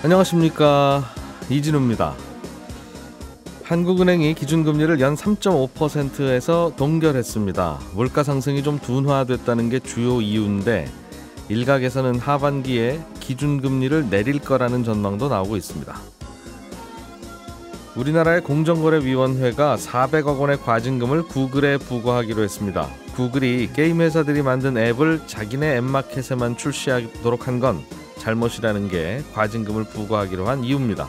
안녕하십니까, 이진우입니다. 한국은행이 기준금리를 연 3.5%에서 동결했습니다. 물가 상승이 좀 둔화됐다는 게 주요 이유인데 일각에서는 하반기에 기준금리를 내릴 거라는 전망도 나오고 있습니다. 우리나라의 공정거래위원회가 400억 원의 과징금을 구글에 부과하기로 했습니다. 구글이 게임 회사들이 만든 앱을 자기네 앱마켓에만 출시하도록 한 건 잘못이라는 게 과징금을 부과하기로 한 이유입니다.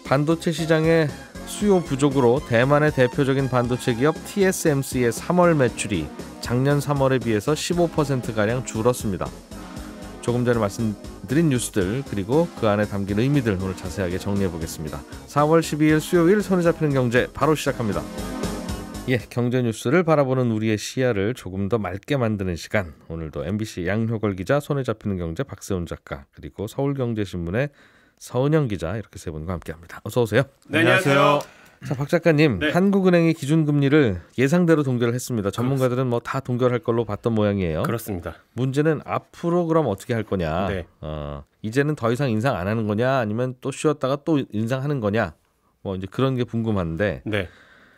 반도체 시장의 수요 부족으로 대만의 대표적인 반도체 기업 TSMC의 3월 매출이 작년 3월에 비해서 15%가량 줄었습니다. 조금 전에 말씀드린 뉴스들 그리고 그 안에 담긴 의미들 오늘 자세하게 정리해 보겠습니다. 4월 12일 수요일 손에 잡히는 경제 바로 시작합니다. 경제 뉴스를 바라보는 우리의 시야를 조금 더 맑게 만드는 시간. 오늘도 MBC 양효걸 기자, 손에 잡히는 경제 박세훈 작가, 그리고 서울경제신문의 서은영 기자, 이렇게 세 분과 함께합니다. 어서 오세요. 네, 안녕하세요. 자, 박 작가님, 네. 한국은행이 기준금리를 예상대로 동결을 했습니다. 전문가들은 뭐 다 동결할 걸로 봤던 모양이에요. 그렇습니다. 문제는 앞으로 그럼 어떻게 할 거냐. 네. 이제는 더 이상 인상 안 하는 거냐, 아니면 또 쉬었다가 또 인상하는 거냐. 뭐 이제 그런 게 궁금한데. 네.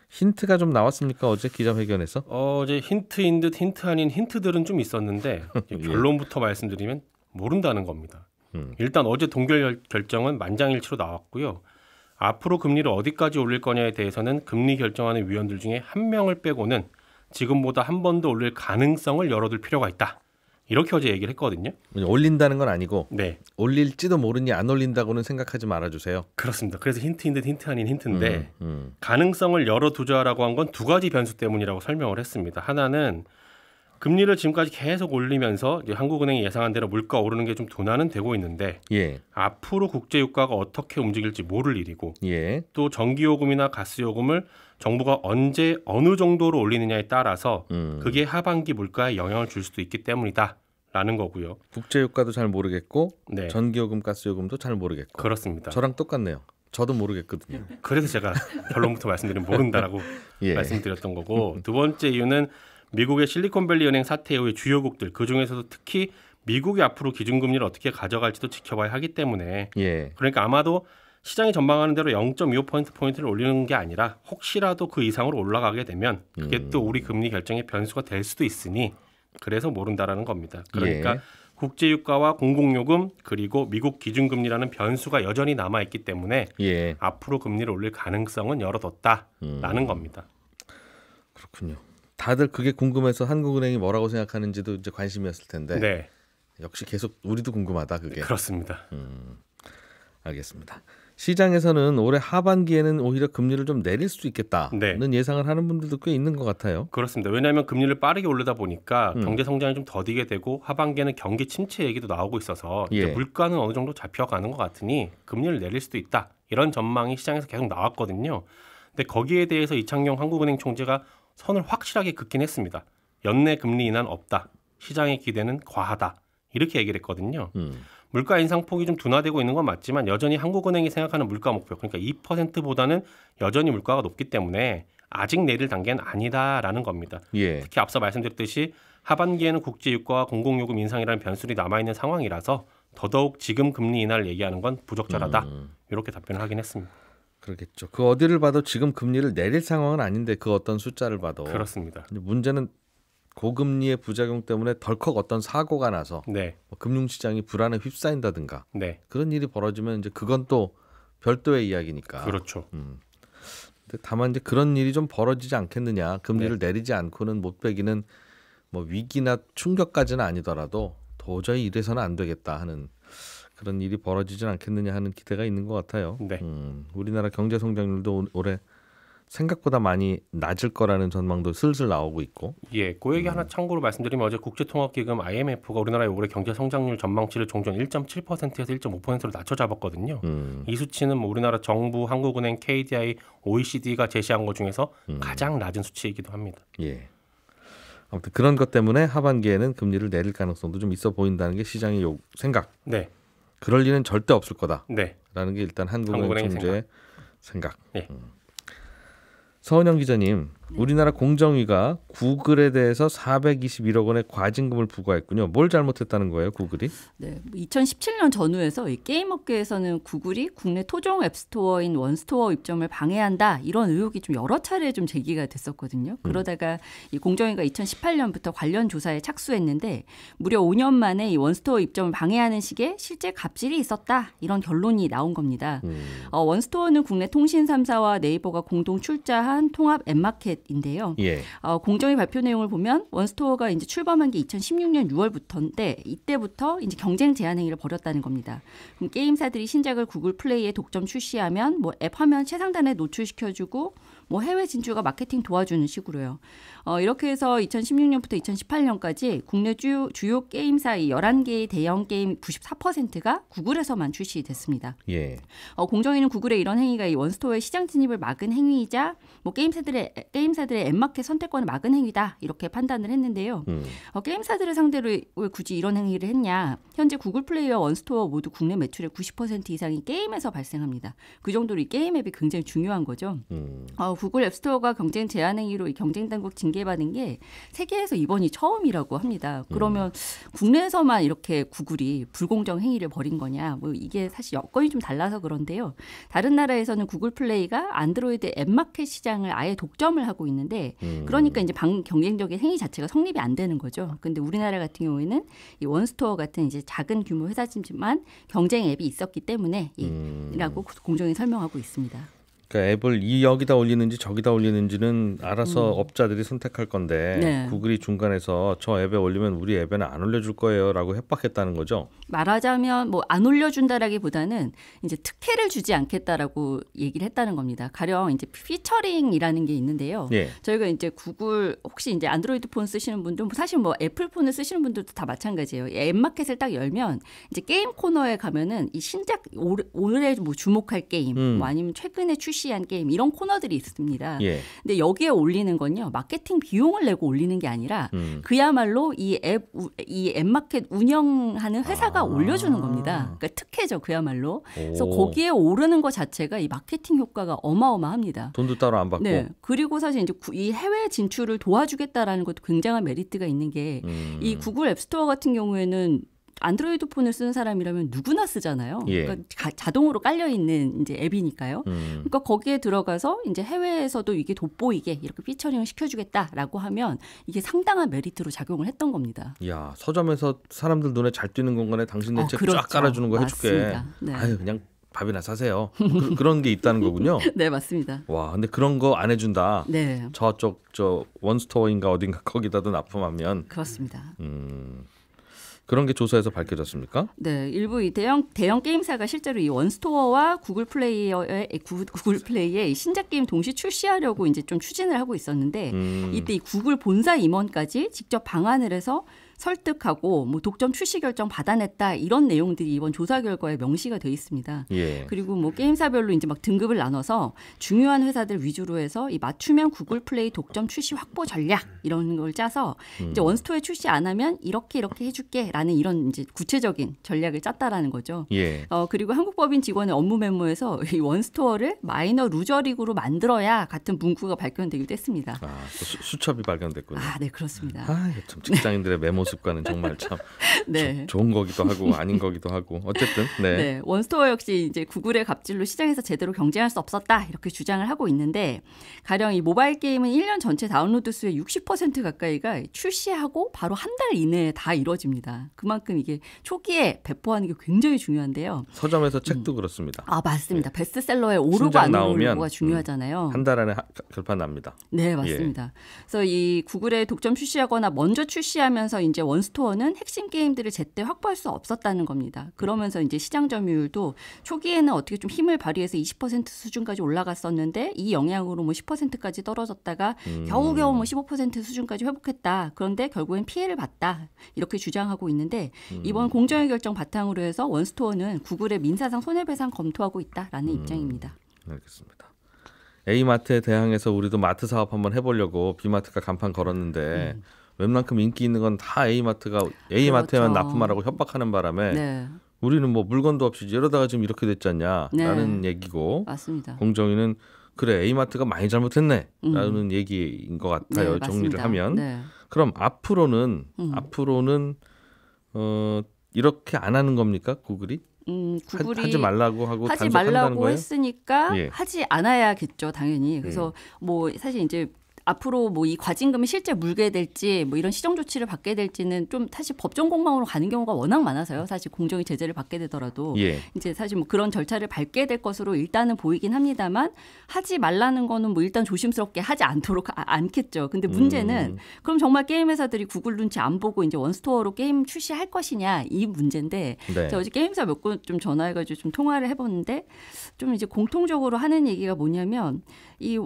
힌트가 좀 나왔습니까? 어제 기자회견에서? 어제 힌트인 듯 힌트 아닌 힌트들은 좀 있었는데 결론부터 말씀드리면 모른다는 겁니다. 일단 어제 동결 결정은 만장일치로 나왔고요. 앞으로 금리를 어디까지 올릴 거냐에 대해서는 금리 결정하는 위원들 중에 한 명을 빼고는 지금보다 한 번 더 올릴 가능성을 열어둘 필요가 있다. 이렇게 어제 얘기를 했거든요. 올린다는 건 아니고, 네, 올릴지도 모르니 안 올린다고는 생각하지 말아주세요. 그렇습니다. 그래서 힌트인 듯 힌트 아닌 힌트인데 가능성을 열어두자라고 한 건 두 가지 변수 때문이라고 설명을 했습니다. 하나는 금리를 지금까지 계속 올리면서 이제 한국은행이 예상한 대로 물가 오르는 게 좀 둔화는 되고 있는데 앞으로 국제유가가 어떻게 움직일지 모를 일이고 또 전기요금이나 가스요금을 정부가 언제 어느 정도로 올리느냐에 따라서 그게 하반기 물가에 영향을 줄 수도 있기 때문이다라는 거고요. 국제유가도 잘 모르겠고 전기요금, 가스요금도 잘 모르겠고. 그렇습니다. 저랑 똑같네요. 저도 모르겠거든요. 그래서 제가 결론부터 말씀드리면 모른다라고 말씀드렸던 거고, 두 번째 이유는 미국의 실리콘밸리 은행 사태 이후의 주요국들, 그중에서도 특히 미국이 앞으로 기준금리를 어떻게 가져갈지도 지켜봐야 하기 때문에 그러니까 아마도 시장이 전망하는 대로 0.25%포인트를 올리는 게 아니라 혹시라도 그 이상으로 올라가게 되면 그게 또 우리 금리 결정의 변수가 될 수도 있으니 그래서 모른다라는 겁니다. 그러니까 국제유가와 공공요금 그리고 미국 기준금리라는 변수가 여전히 남아있기 때문에 앞으로 금리를 올릴 가능성은 열어뒀다라는 겁니다. 그렇군요. 다들 그게 궁금해서 한국은행이 뭐라고 생각하는지도 이제 관심이었을 텐데 역시 계속 우리도 궁금하다 그게. 그렇습니다. 알겠습니다. 시장에서는 올해 하반기에는 오히려 금리를 좀 내릴 수 있겠다는 예상을 하는 분들도 꽤 있는 것 같아요. 그렇습니다. 왜냐하면 금리를 빠르게 올리다 보니까 경제 성장이 좀 더디게 되고 하반기에는 경기 침체 얘기도 나오고 있어서 이제 물가는 어느 정도 잡혀가는 것 같으니 금리를 내릴 수도 있다. 이런 전망이 시장에서 계속 나왔거든요. 근데 거기에 대해서 이창용 한국은행 총재가 선을 확실하게 긋긴 했습니다. 연내 금리 인하는 없다. 시장의 기대는 과하다. 이렇게 얘기를 했거든요. 물가 인상폭이 좀 둔화되고 있는 건 맞지만 여전히 한국은행이 생각하는 물가 목표, 그러니까 2%보다는 여전히 물가가 높기 때문에 아직 내릴 단계는 아니다라는 겁니다. 특히 앞서 말씀드렸듯이 하반기에는 국제유가와 공공요금 인상이라는 변수들이 남아있는 상황이라서 더더욱 지금 금리 인하를 얘기하는 건 부적절하다. 이렇게 답변을 하긴 했습니다. 그렇겠죠. 그 어디를 봐도 지금 금리를 내릴 상황은 아닌데 그 어떤 숫자를 봐도. 그렇습니다. 문제는 고금리의 부작용 때문에 덜컥 어떤 사고가 나서 뭐 금융시장이 불안에 휩싸인다든가 그런 일이 벌어지면 이제 그건 또 별도의 이야기니까. 그렇죠. 근데 다만 이제 그런 일이 좀 벌어지지 않겠느냐. 금리를 내리지 않고는 못 빼기는 뭐 위기나 충격까지는 아니더라도 도저히 이래서는 안 되겠다 하는 그런 일이 벌어지진 않겠느냐 하는 기대가 있는 것 같아요. 우리나라 경제 성장률도 올해 생각보다 많이 낮을 거라는 전망도 슬슬 나오고 있고. 그 얘기 하나 참고로 말씀드리면 어제 국제통화기금 IMF가 우리나라의 올해 경제 성장률 전망치를 종전 1.7%에서 1.5%로 낮춰 잡았거든요. 이 수치는 뭐 우리나라 정부, 한국은행, KDI, OECD가 제시한 것 중에서 가장 낮은 수치이기도 합니다. 아무튼 그런 것 때문에 하반기에는 금리를 내릴 가능성도 좀 있어 보인다는 게 시장의 생각. 그럴 리는 절대 없을 거다라는 게 일단 한국은행 총재의 생각. 서은영 기자님, 우리나라 공정위가 구글에 대해서 421억 원의 과징금을 부과했군요. 뭘 잘못했다는 거예요, 구글이? 네, 2017년 전후에서 이 게임 업계에서는 구글이 국내 토종 앱스토어인 원스토어 입점을 방해한다 이런 의혹이 좀 여러 차례 좀 제기가 됐었거든요. 그러다가 이 공정위가 2018년부터 관련 조사에 착수했는데 무려 5년 만에 이 원스토어 입점을 방해하는 식의 실제 갑질이 있었다 이런 결론이 나온 겁니다. 원스토어는 국내 통신 3사와 네이버가 공동 출자한 통합 앱마켓 인데요. 예. 공정위 발표 내용을 보면 원스토어가 이제 출범한 게 2016년 6월부터인데 이때부터 이제 경쟁 제한 행위를 벌였다는 겁니다. 그럼 게임사들이 신작을 구글 플레이에 독점 출시하면 뭐 앱 화면 최상단에 노출시켜주고 뭐 해외 진출과 마케팅 도와주는 식으로요. 이렇게 해서 2016년부터 2018년까지 국내 주요 게임사 이 11개의 대형 게임 94%가 구글에서만 출시됐습니다. 예. 공정위는 구글의 이런 행위가 이 원스토어의 시장 진입을 막은 행위이자 뭐 게임사들의 앱마켓 선택권을 막은 행위다 이렇게 판단을 했는데요. 게임사들을 상대로 왜 굳이 이런 행위를 했냐? 현재 구글 플레이와 원스토어 모두 국내 매출의 90% 이상이 게임에서 발생합니다. 그 정도로 이 게임 앱이 굉장히 중요한 거죠. 구글 앱스토어가 경쟁 제한 행위로 이 경쟁 당국 징계받은 게 세계에서 이번이 처음이라고 합니다. 그러면 국내에서만 이렇게 구글이 불공정 행위를 벌인 거냐? 뭐 이게 사실 여건이 좀 달라서 그런데요. 다른 나라에서는 구글 플레이가 안드로이드 앱마켓 시장을 아예 독점을 하고 있는데 그러니까 이제 경쟁적인 행위 자체가 성립이 안 되는 거죠. 근데 우리나라 같은 경우에는 이 원스토어 같은 이제 작은 규모 회사지만 경쟁 앱이 있었기 때문에 이라고 공정이 설명하고 있습니다. 그러니까 앱을 여기다 올리는지 저기다 올리는지는 알아서 업자들이 선택할 건데 네. 구글이 중간에서 저 앱에 올리면 우리 앱에는 안 올려줄 거예요라고 협박했다는 거죠. 말하자면 뭐 안 올려준다라기보다는 이제 특혜를 주지 않겠다라고 얘기를 했다는 겁니다. 가령 이제 피처링이라는 게 있는데요. 예. 저희가 이제 구글 혹시 이제 안드로이드 폰 쓰시는 분들 사실 뭐 애플 폰을 쓰시는 분들도 다 마찬가지예요. 앱마켓을 딱 열면 이제 게임 코너에 가면은 이 신작 오늘에 뭐 주목할 게임 뭐 아니면 최근에 출시한 게임 이런 코너들이 있습니다. 예. 근데 여기에 올리는 건요. 마케팅 비용을 내고 올리는 게 아니라 그야말로 이 앱마켓 운영하는 회사가 올려주는 겁니다. 그러니까 특혜죠. 그야말로. 그래서 거기에 오르는 것 자체가 이 마케팅 효과가 어마어마합니다. 돈도 따로 안 받고. 네. 그리고 사실 이제 이 해외 진출을 도와주겠다라는 것도 굉장한 메리트가 있는 게 이 구글 앱스토어 같은 경우에는 안드로이드 폰을 쓰는 사람이라면 누구나 쓰잖아요. 예. 그러니까 자동으로 깔려 있는 이제 앱이니까요. 그러니까 거기에 들어가서 이제 해외에서도 이게 돋보이게 이렇게 피처링을 시켜주겠다라고 하면 이게 상당한 메리트로 작용을 했던 겁니다. 야, 서점에서 사람들 눈에 잘 띄는 공간에 당신네 책 그렇죠. 쫙 깔아주는 거 해줄게. 네. 아유, 그냥 밥이나 사세요. 그런 게 있다는 거군요. 네, 맞습니다. 와, 근데 그런 거 안 해준다. 네. 저쪽 원스토어인가 어딘가 거기다도 납품하면. 그렇습니다. 그런 게 조사에서 밝혀졌습니까? 네, 일부 이 대형 게임사가 실제로 이 원스토어와 구글 플레이의 신작 게임 동시 출시하려고 이제 좀 추진을 하고 있었는데 이때 이 구글 본사 임원까지 직접 방한을 해서 설득하고 뭐 독점 출시 결정 받아냈다 이런 내용들이 이번 조사 결과에 명시가 돼 있습니다. 예. 그리고 뭐 게임사별로 이제 막 등급을 나눠서 중요한 회사들 위주로 해서 이 맞춤형 구글 플레이 독점 출시 확보 전략 이런 걸 짜서 이제 원스토어에 출시 안 하면 이렇게 해줄게라는 이런 이제 구체적인 전략을 짰다라는 거죠. 예. 그리고 한국법인 직원의 업무 메모에서 이 원스토어를 마이너 루저리그로 만들어야 같은 문구가 발견되기도 했습니다. 수첩이 발견됐군요. 네, 그렇습니다. 참 직장인들의 메모 습관은 정말 참 네. 좋은 거기도 하고 아닌 거기도 하고 어쨌든 네, 원스토어 역시 이제 구글의 갑질로 시장에서 제대로 경쟁할 수 없었다 이렇게 주장을 하고 있는데 가령 이 모바일 게임은 1년 전체 다운로드 수의 60% 가까이가 출시하고 바로 한 달 이내에 다 이루어집니다. 그만큼 이게 초기에 배포하는 게 굉장히 중요한데요. 서점에서 책도 그렇습니다. 맞습니다. 베스트셀러에 오르고 안 오르고가 중요하잖아요. 한 달 안에 결판 납니다. 네, 맞습니다. 그래서 이 구글에 독점 출시하거나 먼저 출시하면서 이제 원스토어는 핵심 게임들을 제때 확보할 수 없었다는 겁니다. 그러면서 이제 시장 점유율도 초기에는 어떻게 좀 힘을 발휘해서 20% 수준까지 올라갔었는데 이 영향으로 뭐 10%까지 떨어졌다가 겨우겨우 뭐 15% 수준까지 회복했다. 그런데 결국엔 피해를 봤다. 이렇게 주장하고 있는데 이번 공정위 결정 바탕으로 해서 원스토어는 구글의 민사상 손해배상 검토하고 있다라는 입장입니다. 알겠습니다. A마트에 대항해서 우리도 마트 사업 한번 해보려고 B마트가 간판 걸었는데 웬만큼 인기 있는 건 다 A마트에만 그렇죠. 납품하라고 협박하는 바람에 네. 우리는 뭐 물건도 없이 이러다가 지금 이렇게 됐지 않냐라는 네. 얘기고 맞습니다. 공정위는 그래 A마트가 많이 잘못했네라는 얘기인 것 같아요. 네, 정리를 맞습니다. 하면. 네. 그럼 앞으로는 이렇게 안 하는 겁니까 구글이? 구글이 하지 말라고 하고 하지 단속한다는 말라고 거예요? 했으니까 예. 하지 않아야겠죠, 당연히. 그래서 뭐 사실 이제 앞으로 뭐 이 과징금이 실제 물게 될지 뭐 이런 시정 조치를 받게 될지는 좀 사실 법정 공방으로 가는 경우가 워낙 많아서요. 사실 공정위 제재를 받게 되더라도 예. 이제 사실 뭐 그런 절차를 밟게 될 것으로 일단은 보이긴 합니다만 하지 말라는 거는 뭐 일단 조심스럽게 하지 않도록 않겠죠. 근데 문제는 그럼 정말 게임 회사들이 구글 눈치 안 보고 이제 원스토어로 게임 출시할 것이냐 이 문제인데 네. 제가 어제 게임사 몇 군 좀 전화해가지고 좀 통화를 해봤는데 좀 이제 공통적으로 하는 얘기가 뭐냐면 이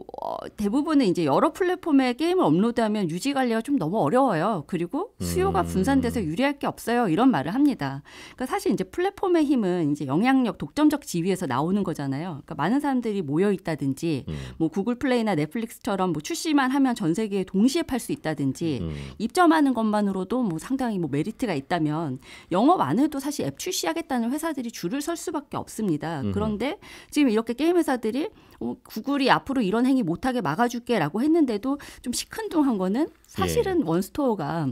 대부분은 이제 여러 플랫폼에 게임을 업로드하면 유지 관리가 좀 너무 어려워요. 그리고 수요가 분산돼서 유리할 게 없어요. 이런 말을 합니다. 그러니까 사실 이제 플랫폼의 힘은 이제 영향력, 독점적 지위에서 나오는 거잖아요. 그러니까 많은 사람들이 모여 있다든지, 뭐 구글 플레이나 넷플릭스처럼 뭐 출시만 하면 전 세계에 동시에 팔 수 있다든지, 입점하는 것만으로도 뭐 상당히 뭐 메리트가 있다면 영업 안 해도 사실 앱 출시하겠다는 회사들이 줄을 설 수밖에 없습니다. 그런데 지금 이렇게 게임 회사들이 구글이 앞으로 이런 행위 못하게 막아줄게라고 했는데도 좀 시큰둥한 거는 사실은 원스토어가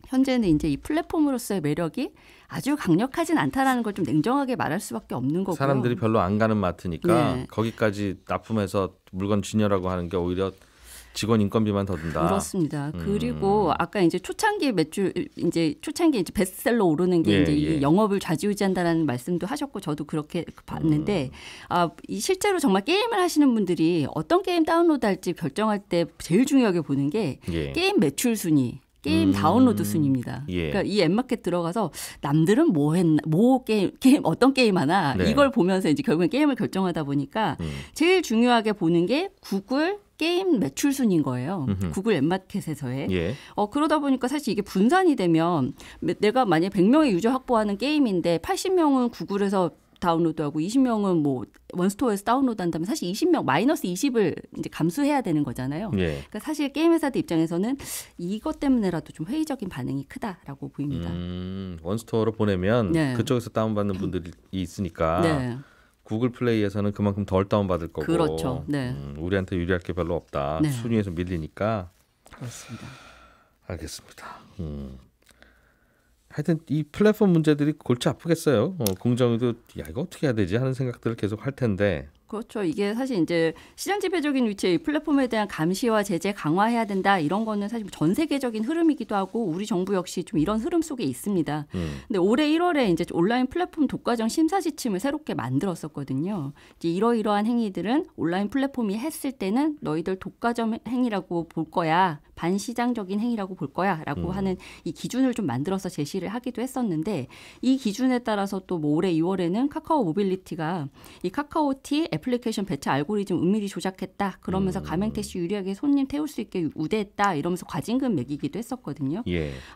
현재는 이제 이 플랫폼으로서의 매력이 아주 강력하진 않다라는 걸 좀 냉정하게 말할 수밖에 없는 거고요. 사람들이 별로 안 가는 마트니까 네. 거기까지 납품해서 물건 진열하고 하는 게 오히려 직원 인건비만 더 든다. 그렇습니다. 그리고 아까 이제 초창기 매출 이제 베스트셀러 오르는 게 이제 이 영업을 좌지우지한다라는 말씀도 하셨고 저도 그렇게 봤는데 이 실제로 정말 게임을 하시는 분들이 어떤 게임 다운로드할지 결정할 때 제일 중요하게 보는 게 게임 매출 순위. 게임 다운로드 순입니다. 그러니까 이 앱마켓 들어가서 남들은 게임 어떤 게임 하나 이걸 보면서 이제 결국엔 게임을 결정하다 보니까 제일 중요하게 보는 게 구글 게임 매출 순인 거예요. 구글 앱마켓에서의. 그러다 보니까 사실 이게 분산이 되면 내가 만약에 100명의 유저 확보하는 게임인데 80명은 구글에서 다운로드하고 20명은 뭐 원스토어에서 다운로드한다면 사실 20명 마이너스 20을 이제 감수해야 되는 거잖아요. 그러니까 사실 게임 회사들 입장에서는 이것 때문에라도 좀 회의적인 반응이 크다라고 보입니다. 원스토어로 보내면 그쪽에서 다운받는 분들이 있으니까 구글 플레이에서는 그만큼 덜 다운받을 거고 그렇죠. 우리한테 유리할 게 별로 없다. 순위에서 밀리니까. 그렇습니다. 알겠습니다. 하여튼 이 플랫폼 문제들이 골치 아프겠어요. 공정위도 야 이거 어떻게 해야 되지 하는 생각들을 계속 할 텐데. 그렇죠. 이게 사실 이제 시장 지배적인 위치의 이 플랫폼에 대한 감시와 제재 강화해야 된다 이런 거는 사실 전 세계적인 흐름이기도 하고 우리 정부 역시 좀 이런 흐름 속에 있습니다. 근데 올해 1월에 이제 온라인 플랫폼 독과점 심사 지침을 새롭게 만들었었거든요. 이제 이러이러한 행위들은 온라인 플랫폼이 했을 때는 너희들 독과점 행위라고 볼 거야. 반시장적인 행위라고 볼 거야라고 하는 이 기준을 좀 만들어서 제시를 하기도 했었는데 이 기준에 따라서 또 뭐 올해 2월에는 카카오 모빌리티가 이 카카오티 애플리케이션 배치 알고리즘 은밀히 조작했다. 그러면서 가맹택시 유리하게 손님 태울 수 있게 우대했다. 이러면서 과징금 매기기도 했었거든요.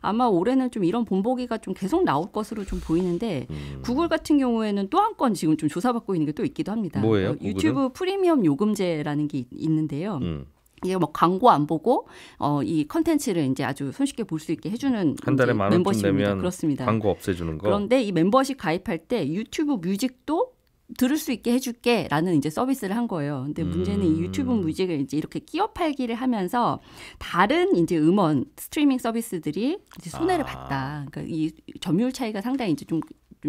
아마 올해는 좀 이런 본보기가 좀 계속 나올 것으로 좀 보이는데 구글 같은 경우에는 또 한 건 지금 좀 조사받고 있는 게 또 있기도 합니다. 뭐예요? 유튜브 프리미엄 요금제라는 게 있는데요. 이게 뭐 광고 안 보고 이 컨텐츠를 이제 아주 손쉽게 볼 수 있게 해주는 한 달에 만 원쯤 내면 그렇습니다. 광고 없애주는 거. 그런데 이 멤버십 가입할 때 유튜브 뮤직도 들을 수 있게 해줄게라는 이제 서비스를 한 거예요. 근데 문제는 이 유튜브 뮤직을 이제 이렇게 끼어 팔기를 하면서 다른 이제 음원 스트리밍 서비스들이 이제 손해를 봤다. 그러니까 이 점유율 차이가 상당히 이제 좀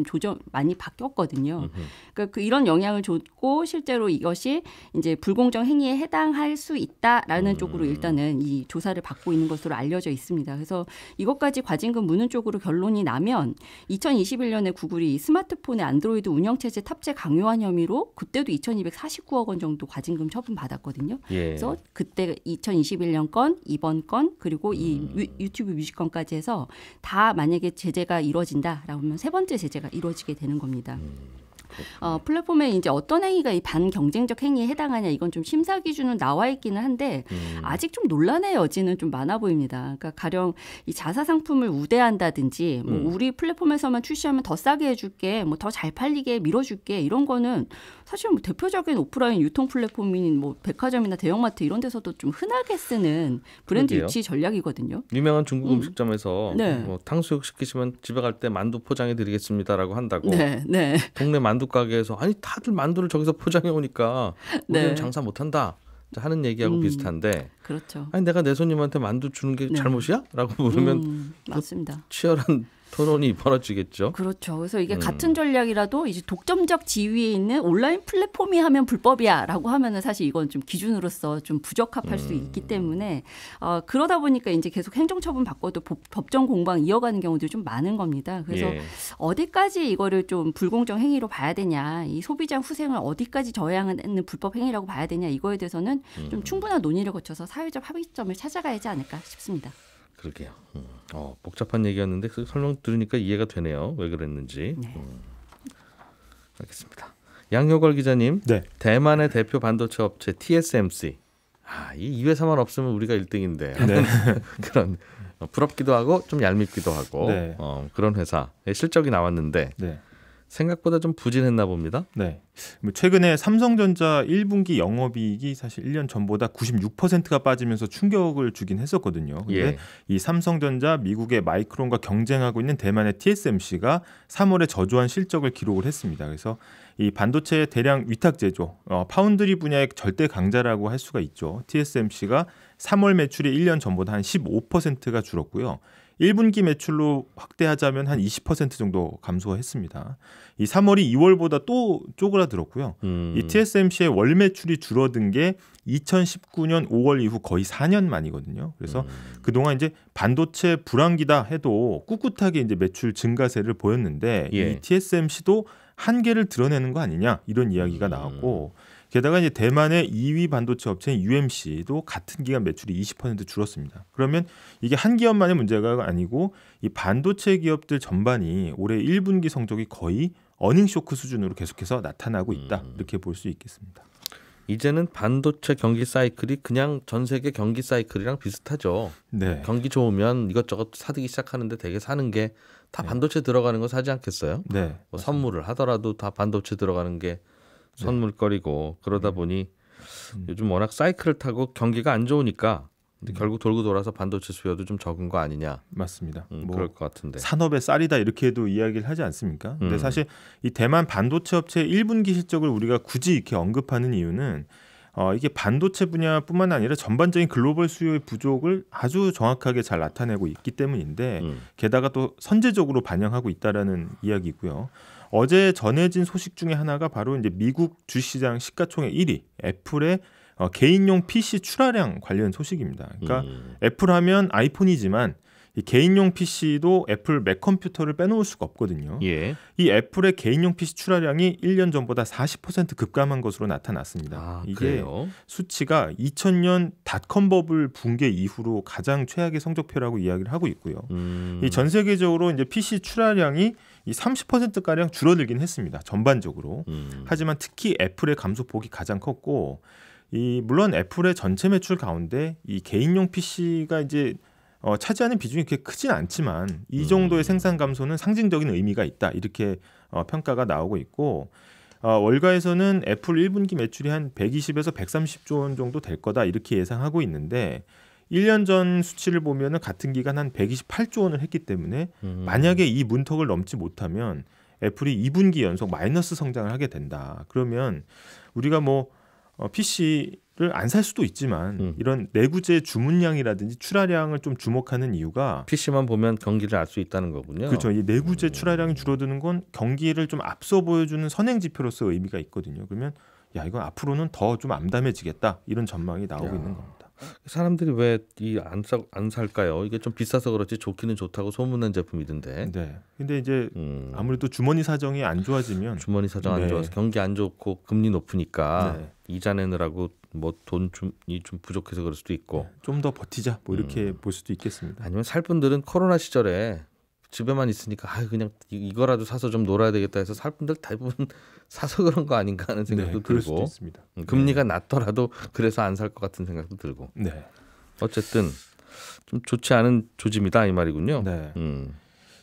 조정 많이 바뀌었거든요. 그러니까 이런 영향을 줬고 실제로 이것이 이제 불공정 행위에 해당할 수 있다라는 쪽으로 일단은 이 조사를 받고 있는 것으로 알려져 있습니다. 그래서 이것까지 과징금 무는 쪽으로 결론이 나면 2021년에 구글이 스마트폰의 안드로이드 운영체제 탑재 강요한 혐의로 그때도 2,249억 원 정도 과징금 처분 받았거든요. 그래서 그때 2021년 건, 이번 건 그리고 이 유튜브 뮤직 건까지 해서 다 만약에 제재가 이루어진다라고 하면 세 번째 제재가 이루어지게 되는 겁니다. 플랫폼에 이제 어떤 행위가 이 반경쟁적 행위에 해당하냐 이건 좀 심사 기준은 나와 있기는 한데 아직 좀 논란의 여지는 좀 많아 보입니다. 그러니까 가령 이 자사 상품을 우대한다든지 뭐 우리 플랫폼에서만 출시하면 더 싸게 해줄게, 뭐 더 잘 팔리게 밀어줄게 이런 거는 사실 뭐 대표적인 오프라인 유통 플랫폼인 뭐 백화점이나 대형마트 이런 데서도 좀 흔하게 쓰는 브랜드 그러게요. 유치 전략이거든요. 유명한 중국 음식점에서 뭐 탕수육 시키시면 집에 갈 때 만두 포장해 드리겠습니다라고 한다고. 동네 만두 만두 가게에서 아니 다들 만두를 저기서 포장해 오니까 우리는 네. 장사 못한다 하는 얘기하고 비슷한데 그렇죠. 아니 내가 내 손님한테 만두 주는 게 잘못이야? 라고 물으면 맞습니다. 치열한 토론이 벌어지겠죠. 그렇죠. 그래서 이게 같은 전략이라도 이제 독점적 지위에 있는 온라인 플랫폼이 하면 불법이야라고 하면은 사실 이건 좀 기준으로서 좀 부적합할 수 있기 때문에 그러다 보니까 이제 계속 행정처분 받고도 법정 공방 이어가는 경우들이 좀 많은 겁니다. 그래서 어디까지 이거를 좀 불공정 행위로 봐야 되냐, 이 소비자 후생을 어디까지 저해하는 불법 행위라고 봐야 되냐 이거에 대해서는 좀 충분한 논의를 거쳐서 사회적 합의점을 찾아가야 하지 않을까 싶습니다. 그러게요. 복잡한 얘기였는데 설명 들으니까 이해가 되네요. 왜 그랬는지. 네. 알겠습니다. 양효걸 기자님, 네. 대만의 대표 반도체 업체 TSMC. 이 회사만 없으면 우리가 1등인데 네. 그런 부럽기도 하고 좀 얄밉기도 하고 네. 그런 회사의 실적이 나왔는데 네. 생각보다 좀 부진했나 봅니다. 네. 최근에 삼성전자 1분기 영업이익이 사실 1년 전보다 96%가 빠지면서 충격을 주긴 했었거든요. 근데 이 삼성전자 미국의 마이크론과 경쟁하고 있는 대만의 TSMC가 3월에 저조한 실적을 기록을 했습니다. 그래서 이 반도체 대량 위탁 제조, 파운드리 분야의 절대 강자라고 할 수가 있죠. TSMC가 3월 매출이 1년 전보다 한 15%가 줄었고요. 1분기 매출로 확대하자면 한 20% 정도 감소했습니다. 이 3월이 2월보다 또 쪼그라들었고요. 이 TSMC의 월 매출이 줄어든 게 2019년 5월 이후 거의 4년 만이거든요. 그래서 그동안 이제 반도체 불황기다 해도 꿋꿋하게 이제 매출 증가세를 보였는데 이 TSMC도 한계를 드러내는 거 아니냐 이런 이야기가 나왔고 게다가 이제 대만의 2위 반도체 업체인 UMC도 같은 기간 매출이 20% 줄었습니다. 그러면 이게 한 기업만의 문제가 아니고 이 반도체 기업들 전반이 올해 1분기 성적이 거의 어닝 쇼크 수준으로 계속해서 나타나고 있다. 이렇게 볼 수 있겠습니다. 이제는 반도체 경기 사이클이 그냥 전 세계 경기 사이클이랑 비슷하죠. 네. 경기 좋으면 이것저것 사들기 시작하는데 되게 사는 게 다 반도체 들어가는 거 사지 않겠어요? 네. 뭐 선물을 하더라도 다 반도체 들어가는 게 선물거리고 그러다 보니 요즘 워낙 사이클을 타고 경기가 안 좋으니까 근데 결국 돌고 돌아서 반도체 수요도 좀 적은 거 아니냐. 맞습니다. 그럴 것 같은데. 산업의 쌀이다 이렇게도 이야기를 하지 않습니까? 근데 사실 이 대만 반도체 업체의 1분기 실적을 우리가 굳이 이렇게 언급하는 이유는 이게 반도체 분야뿐만 아니라 전반적인 글로벌 수요의 부족을 아주 정확하게 잘 나타내고 있기 때문인데 게다가 또 선제적으로 반영하고 있다라는 이야기고요. 어제 전해진 소식 중에 하나가 바로 이제 미국 주시장 시가총액 1위 애플의 개인용 PC 출하량 관련 소식입니다. 그러니까 애플 하면 아이폰이지만 이 개인용 PC도 애플 맥 컴퓨터를 빼놓을 수가 없거든요. 이 애플의 개인용 PC 출하량이 1년 전보다 40% 급감한 것으로 나타났습니다. 이게 그래요? 수치가 2000년 닷컴 버블 붕괴 이후로 가장 최악의 성적표라고 이야기를 하고 있고요. 이 전 세계적으로 이제 PC 출하량이 이 30%가량 줄어들긴 했습니다. 전반적으로. 하지만 특히 애플의 감소폭이 가장 컸고 물론 애플의 전체 매출 가운데 이 개인용 PC가 이제 차지하는 비중이 그렇게 크진 않지만 이 정도의 생산 감소는 상징적인 의미가 있다. 이렇게 평가가 나오고 있고 월가에서는 애플 1분기 매출이 한 120에서 130조 원 정도 될 거다. 이렇게 예상하고 있는데 1년 전 수치를 보면은 같은 기간 한 128조 원을 했기 때문에 만약에 이 문턱을 넘지 못하면 애플이 2분기 연속 마이너스 성장을 하게 된다. 그러면 우리가 뭐 PC를 안 살 수도 있지만 이런 내구재 주문량이라든지 출하량을 좀 주목하는 이유가 PC만 보면 경기를 알 수 있다는 거군요. 그렇죠. 이 내구재 출하량이 줄어드는 건 경기를 좀 앞서 보여주는 선행 지표로서 의미가 있거든요. 그러면 야 이건 앞으로는 더 좀 암담해지겠다 이런 전망이 나오고 있는 겁니다. 사람들이 왜 안 살까요? 이게 좀 비싸서 그렇지 좋기는 좋다고 소문난 제품이던데. 네. 근데 이제 아무래도 주머니 사정이 안 좋아지면 주머니 사정 안 좋아서 경기 안 좋고 금리 높으니까 이자 내느라고 뭐 돈이 좀 부족해서 그럴 수도 있고 좀 더 버티자 뭐 이렇게 볼 수도 있겠습니다. 아니면 살 분들은 코로나 시절에 집에만 있으니까 그냥 이거라도 사서 좀 놀아야 되겠다 해서 살 분들 대부분 사서 그런 거 아닌가 하는 생각도 그럴 들고 수도 있습니다. 금리가 낮더라도 그래서 안 살 것 같은 생각도 들고 어쨌든 좀 좋지 않은 조짐이다 이 말이군요.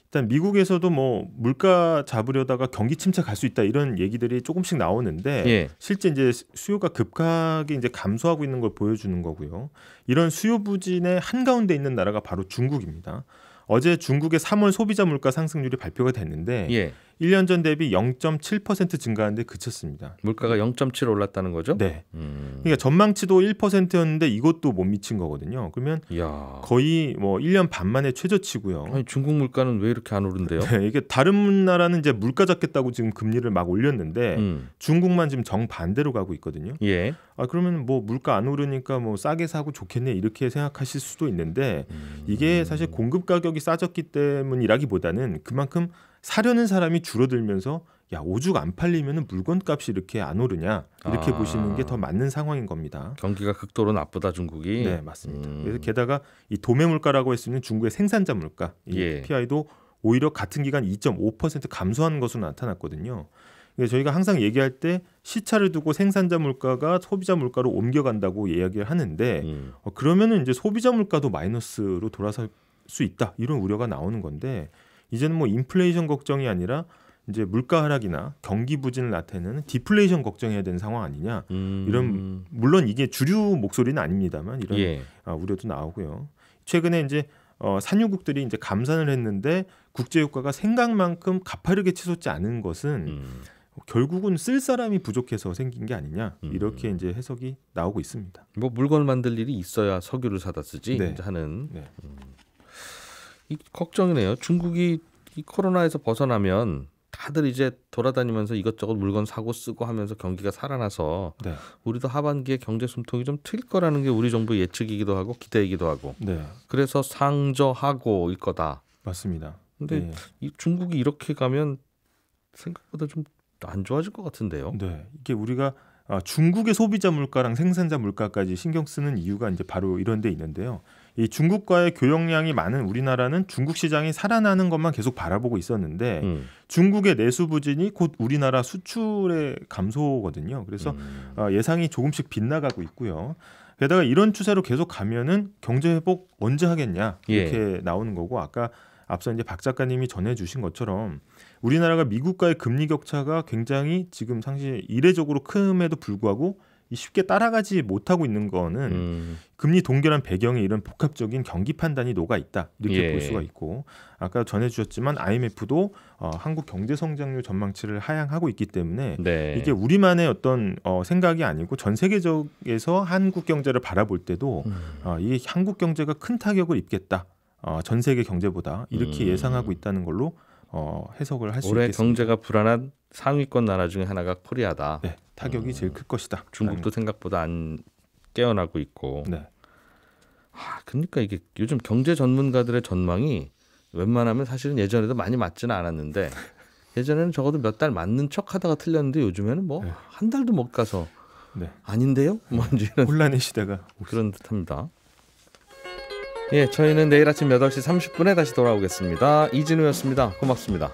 일단 미국에서도 뭐 물가 잡으려다가 경기 침체 갈 수 있다 이런 얘기들이 조금씩 나오는데 실제 이제 수요가 급하게 이제 감소하고 있는 걸 보여주는 거고요. 이런 수요 부진의 한가운데 있는 나라가 바로 중국입니다. 어제 중국의 3월 소비자 물가 상승률이 발표가 됐는데 1년 전 대비 0.7% 증가하는데 그쳤습니다. 물가가 0.7 올랐다는 거죠? 네. 그러니까 전망치도 1%였는데 이것도 못 미친 거거든요. 그러면 이야. 거의 뭐 1년 반 만에 최저치고요. 아니, 중국 물가는 왜 이렇게 안 오른대요? 네, 이게 다른 나라는 이제 물가 잡겠다고 지금 금리를 막 올렸는데 중국만 지금 정반대로 가고 있거든요. 예. 그러면 뭐 물가 안 오르니까 뭐 싸게 사고 좋겠네 이렇게 생각하실 수도 있는데 이게 사실 공급 가격이 싸졌기 때문이라기보다는 그만큼 사려는 사람이 줄어들면서 야 오죽 안 팔리면 물건값이 이렇게 안 오르냐 이렇게 보시는 게 더 맞는 상황인 겁니다. 경기가 극도로 나쁘다 중국이. 네, 맞습니다. 그래서 게다가 이 도매 물가라고 할 수 있는 중국의 생산자 물가 이 PPI도 오히려 같은 기간 2.5% 감소한 것으로 나타났거든요. 저희가 항상 얘기할 때 시차를 두고 생산자 물가가 소비자 물가로 옮겨간다고 이야기를 하는데 그러면은 이제 소비자 물가도 마이너스로 돌아설 수 있다 이런 우려가 나오는 건데 이제는 뭐 인플레이션 걱정이 아니라 이제 물가 하락이나 경기 부진을 나타내는 디플레이션 걱정해야 되는 상황 아니냐 이런 물론 이게 주류 목소리는 아닙니다만 이런 우려도 나오고요. 최근에 이제 산유국들이 이제 감산을 했는데 국제 유가가 생각만큼 가파르게 치솟지 않은 것은 결국은 쓸 사람이 부족해서 생긴 게 아니냐 이렇게 이제 해석이 나오고 있습니다. 뭐 물건을 만들 일이 있어야 석유를 사다 쓰지 네. 하는 네. 이 걱정이네요. 중국이 이 코로나에서 벗어나면 다들 이제 돌아다니면서 이것저것 물건 사고 쓰고 하면서 경기가 살아나서 네. 우리도 하반기에 경제 숨통이 좀 트일 거라는 게 우리 정부의 예측이기도 하고 기대이기도 하고. 네. 그래서 상저하고 일 거다. 맞습니다. 근데 네. 이 중국이 이렇게 가면 생각보다 좀 안 좋아질 것 같은데요. 네, 이게 우리가 중국의 소비자 물가랑 생산자 물가까지 신경 쓰는 이유가 이제 바로 이런 데 있는데요. 이 중국과의 교역량이 많은 우리나라는 중국 시장이 살아나는 것만 계속 바라보고 있었는데 중국의 내수 부진이 곧 우리나라 수출의 감소거든요. 그래서 예상이 조금씩 빗나가고 있고요. 게다가 이런 추세로 계속 가면은 경제 회복 언제 하겠냐 이렇게 나오는 거고 아까 앞서 이제 박 작가님이 전해주신 것처럼 우리나라가 미국과의 금리 격차가 굉장히 지금 사실 이례적으로 큼에도 불구하고 쉽게 따라가지 못하고 있는 거는 금리 동결한 배경에 이런 복합적인 경기 판단이 녹아 있다 이렇게 볼 수가 있고 아까 전해주셨지만 IMF도 한국 경제 성장률 전망치를 하향하고 있기 때문에 이게 우리만의 어떤 생각이 아니고 전 세계적에서 한국 경제를 바라볼 때도 이 한국 경제가 큰 타격을 입겠다. 전 세계 경제보다 이렇게 예상하고 있다는 걸로 해석을 할 수 있겠습니다. 올해 경제가 불안한 상위권 나라 중에 하나가 코리아다. 네, 타격이 제일 클 것이다. 중국도 생각보다 안 깨어나고 있고. 네. 그러니까 이게 요즘 경제 전문가들의 전망이 웬만하면 사실은 예전에도 많이 맞지는 않았는데 예전에는 적어도 몇 달 맞는 척하다가 틀렸는데 요즘에는 뭐 한 달도 못 가서 아닌데요? 뭔지 혼란의 시대가 그런 듯합니다. 예, 저희는 내일 아침 8시 30분에 다시 돌아오겠습니다. 이진우였습니다. 고맙습니다.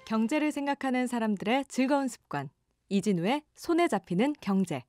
경제를 생각하는 사람들의 즐거운 습관. 이진우의 손에 잡히는 경제.